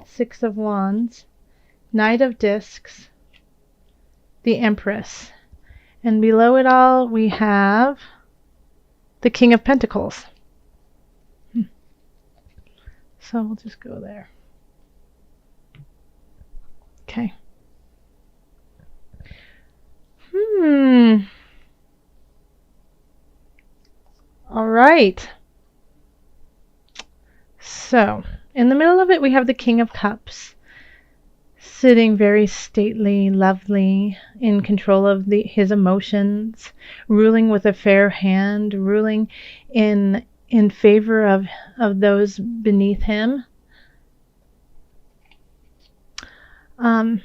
Six of Wands, Knight of Discs, the Empress. And below it all, we have the King of Pentacles. So we'll just go there. Okay. All right. So, in the middle of it, we have the King of Cups, sitting very stately, lovely, in control of his emotions, ruling with a fair hand, ruling in favor of those beneath him. And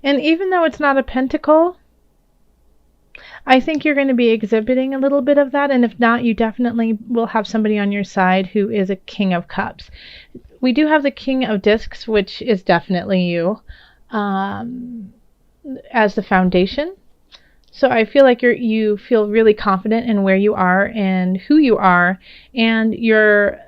even though it's not a pentacle, I think you're going to be exhibiting a little bit of that, and if not, you definitely will have somebody on your side who is a King of Cups. We do have the King of Discs, which is definitely you, as the foundation. So I feel like you feel really confident in where you are and who you are and your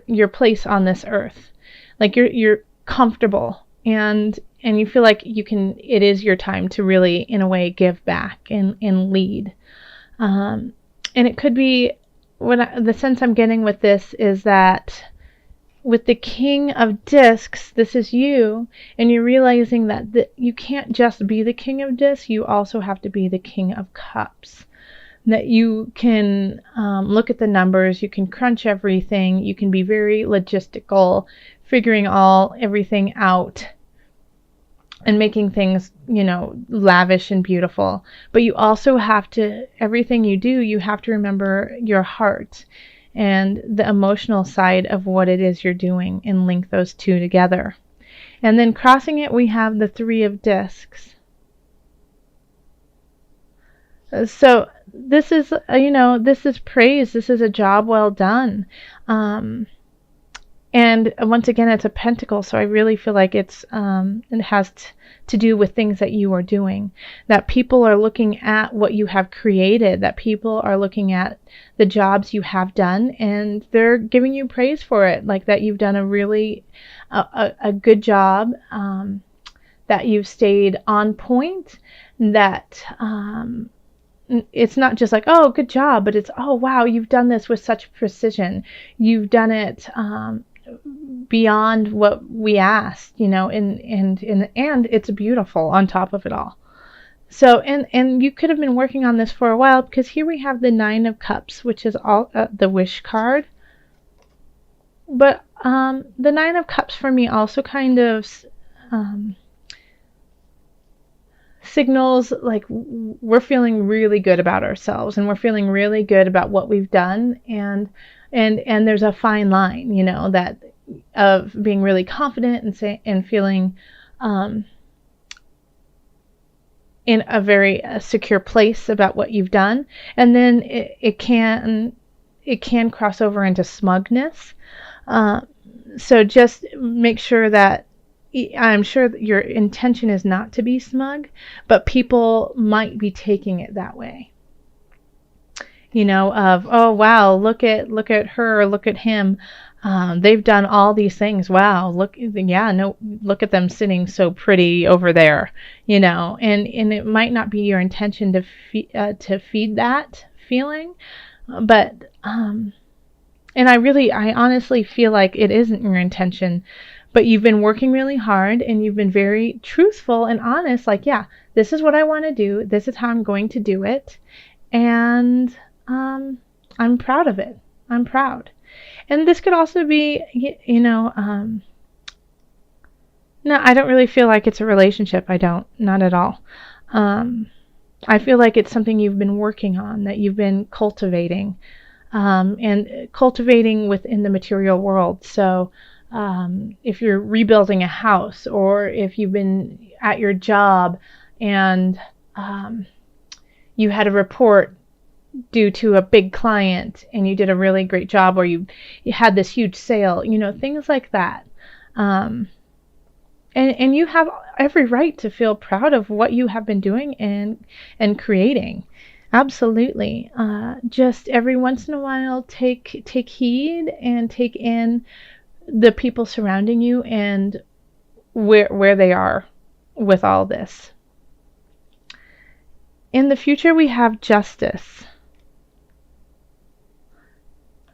your place on this earth. Like you're comfortable and you feel like it is your time to really, in a way, give back and lead. And it could be, the sense I'm getting with this is that with the King of Discs, this is you, and you're realizing that you can't just be the King of Discs, you also have to be the King of Cups. That you can look at the numbers, you can crunch everything, you can be very logistical, figuring everything out, and making things, lavish and beautiful. But you also have to, everything you do, you have to remember your heart and the emotional side of what it is you're doing and link those two together. And then crossing it, we have the Three of Discs. So this is, this is praise. This is a job well done. And once again, it's a pentacle, so I really feel like it has to do with things that you are doing, that people are looking at what you have created, that people are looking at the jobs you have done, and they're giving you praise for it, like that you've done a really a good job, that you've stayed on point, that it's not just like, oh, good job, but it's, oh, wow, you've done this with such precision. You've done it beyond what we asked, and it's beautiful on top of it all. So, and you could have been working on this for a while, because here we have the Nine of Cups, which is all the wish card. But the Nine of Cups for me also kind of signals like we're feeling really good about ourselves, and we're feeling really good about what we've done, and there's a fine line, that of being really confident and feeling in a very secure place about what you've done, and then it can cross over into smugness. So just make sure that, I'm sure that your intention is not to be smug, but people might be taking it that way. Of, oh wow, look at her, look at him. They've done all these things. Wow, look at them sitting so pretty over there. And it might not be your intention to feed that feeling, but and I honestly feel like it isn't your intention. But you've been working really hard, and you've been very truthful and honest, like, yeah, this is what I want to do. This is how I'm going to do it. And I'm proud of it. I'm proud. And this could also be, no, I don't really feel like it's a relationship. I don't. Not at all. I feel like it's something you've been working on, that you've been cultivating, and cultivating within the material world. So, if you're rebuilding a house, or if you've been at your job and you had a report due to a big client and you did a really great job, or you had this huge sale, things like that. And you have every right to feel proud of what you have been doing and creating. Absolutely. Just every once in a while, take heed and take in the people surrounding you and where they are with all this. In the future, we have justice.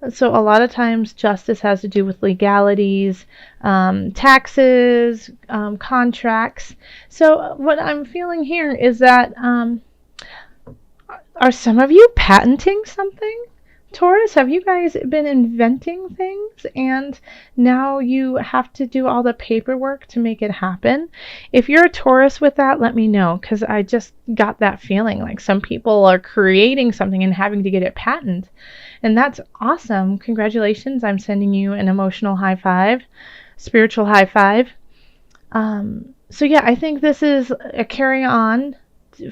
So a lot of times justice has to do with legalities, taxes, contracts. So what I'm feeling here is that are some of you patenting something? Taurus, have you guys been inventing things and now you have to do all the paperwork to make it happen? If you're a Taurus with that, let me know, because I just got that feeling like some people are creating something and having to get it patented. And that's awesome. Congratulations. I'm sending you an emotional high five, spiritual high five. So yeah, I think this is a carry on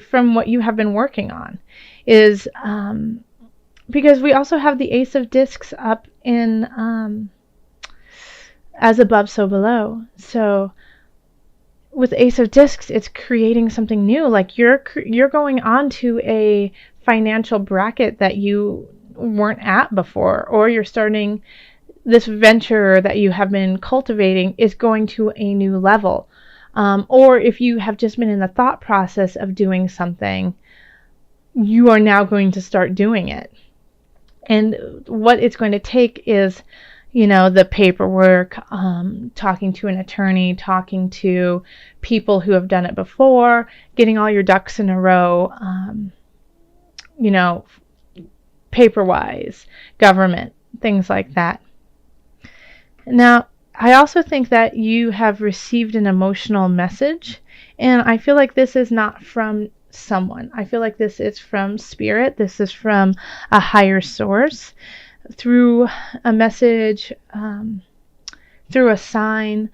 from what you have been working on, is because we also have the Ace of Discs up in as above, so below. So with Ace of Discs, it's creating something new. Like you're going on to a financial bracket that you weren't at before, or you're starting this venture that you have been cultivating is going to a new level. Or if you have just been in the thought process of doing something, you are now going to start doing it. And what it's going to take is, the paperwork, talking to an attorney, talking to people who have done it before, getting all your ducks in a row, paper-wise, government, things like that. Now, I also think that you have received an emotional message, and I feel like this is not from someone. I feel like this is from spirit. This is from a higher source through a message, through a sign.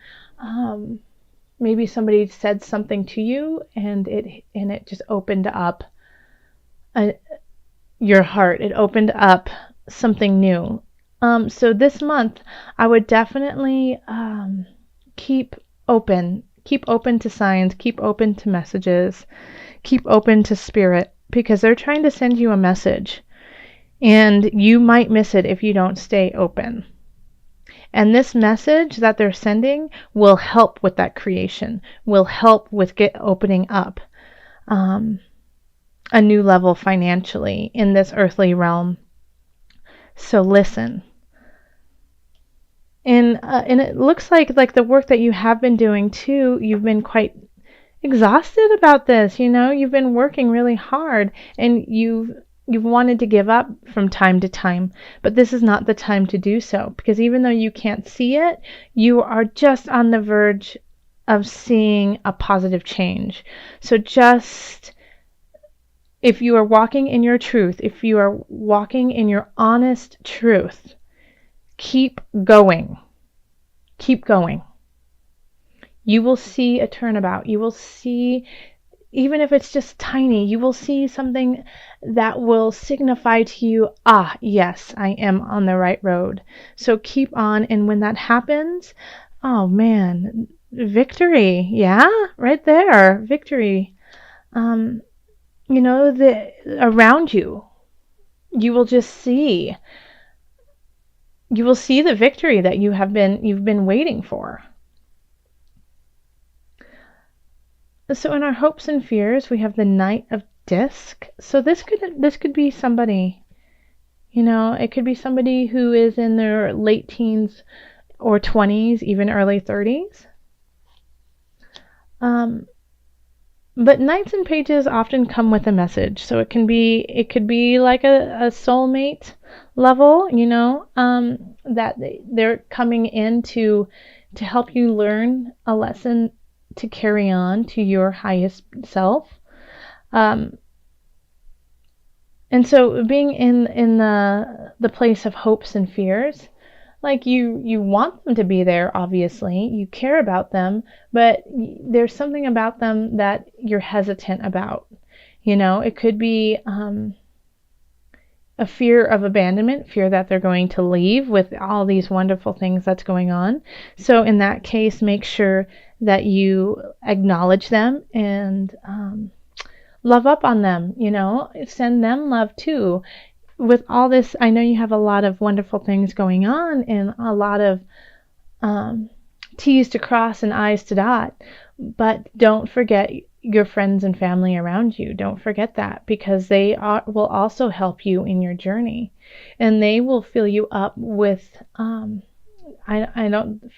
Maybe somebody said something to you and it just opened up your heart. It opened up something new. So this month, I would definitely keep open to signs, keep open to messages, keep open to spirit, because they're trying to send you a message, and you might miss it if you don't stay open. And this message that they're sending will help with that creation, will help with opening up a new level financially in this earthly realm. So listen. And it looks like the work that you have been doing too, you've been quite exhausted about this. You've been working really hard, and you've wanted to give up from time to time, but this is not the time to do so, because even though you can't see it, you are just on the verge of seeing a positive change. So just, if you are walking in your truth, if you are walking in your honest truth, keep going. Keep going. You will see a turnabout. You will see, even if it's just tiny, you will see something that will signify to you, yes, I am on the right road. So keep on. And when that happens, oh man, victory. Yeah, right there. Victory. Around you, you will just see. You will see the victory that you've been waiting for. So in our hopes and fears, we have the Knight of Disc. So this could be somebody, it could be somebody who is in their late teens or 20s, even early 30s. But Knights and Pages often come with a message. So it could be like a soulmate level, that they're coming in to help you learn a lesson to carry on to your highest self. And so being in the place of hopes and fears, like you want them to be there, obviously, you care about them, but there's something about them that you're hesitant about. It could be a fear of abandonment, fear that they're going to leave with all these wonderful things that's going on. So in that case, make sure that you acknowledge them and love up on them, send them love too. With all this, I know you have a lot of wonderful things going on and a lot of T's to cross and I's to dot, but don't forget your friends and family around you. Don't forget that, because they will also help you in your journey, and they will fill you up with I don't,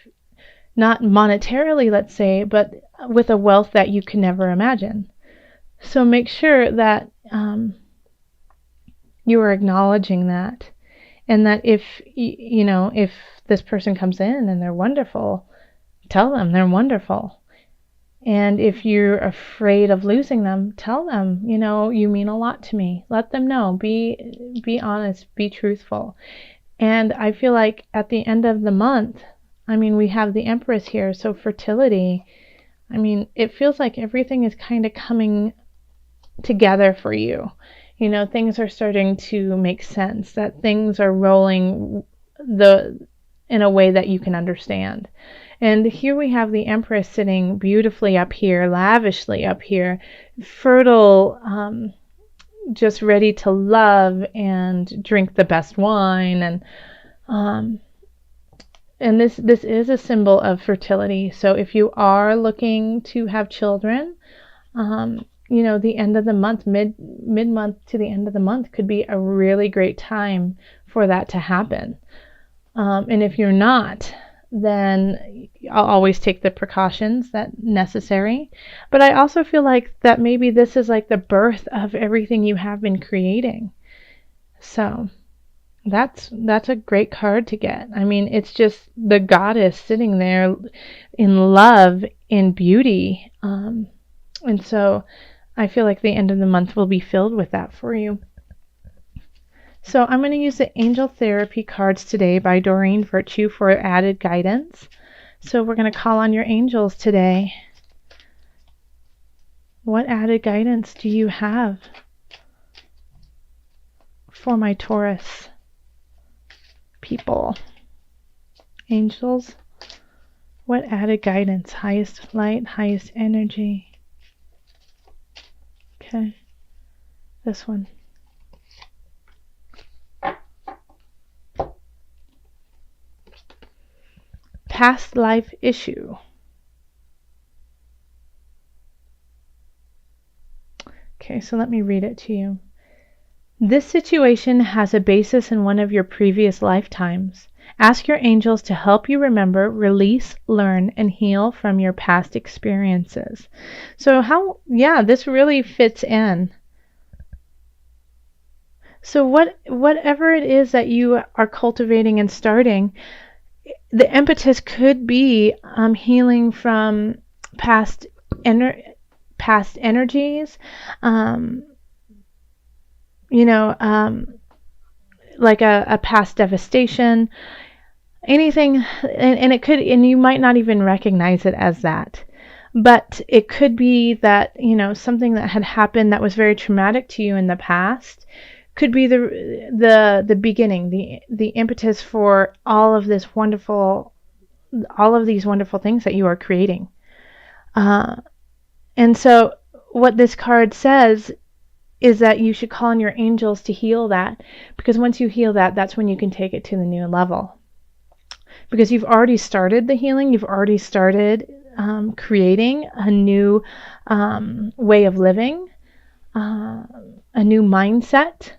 not monetarily, let's say, but with a wealth that you can never imagine. So make sure that you are acknowledging that, and that if this person comes in and they're wonderful, tell them they're wonderful. And if you're afraid of losing them, tell them, you mean a lot to me. Let them know. Be honest, be truthful. And I feel like at the end of the month, we have the Empress here, so fertility, it feels like everything is kind of coming together for you. Things are starting to make sense, that things are rolling in a way that you can understand. And here we have the Empress sitting beautifully up here, lavishly up here, fertile, just ready to love and drink the best wine. And this is a symbol of fertility. So if you are looking to have children, the end of the month, mid-month to the end of the month could be a really great time for that to happen. And if you're not, then I'll always take the precautions that necessary. But I also feel like that maybe this is like the birth of everything you have been creating. So that's a great card to get. It's just the goddess sitting there in love, in beauty. And so I feel like the end of the month will be filled with that for you. So I'm going to use the Angel Therapy cards today by Doreen Virtue for added guidance. So we're going to call on your angels today. What added guidance do you have for my Taurus people? Angels, what added guidance? Highest light, highest energy. Okay, this one. Past life issue. Okay, so let me read it to you. This situation has a basis in one of your previous lifetimes. Ask your angels to help you remember, release, learn, and heal from your past experiences. So this really fits in. So whatever it is that you are cultivating and starting, the impetus could be healing from past energies, like a past devastation, anything, and it could, and you might not even recognize it as that, but it could be that something that had happened that was very traumatic to you in the past could be the beginning, the impetus for all of these wonderful things that you are creating. And so what this card says is that you should call on your angels to heal that, because once you heal that, that's when you can take it to the new level. Because you've already started the healing, you've already started creating a new way of living, a new mindset.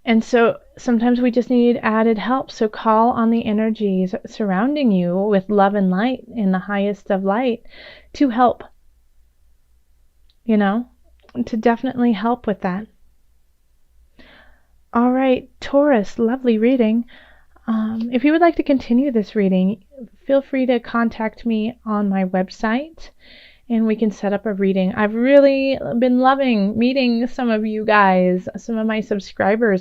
And so sometimes we just need added help. So call on the energies surrounding you with love and light in the highest of light to help, to definitely help with that. All right, Taurus, lovely reading. If you would like to continue this reading, feel free to contact me on my website and we can set up a reading. I've really been loving meeting some of you guys, some of my subscribers.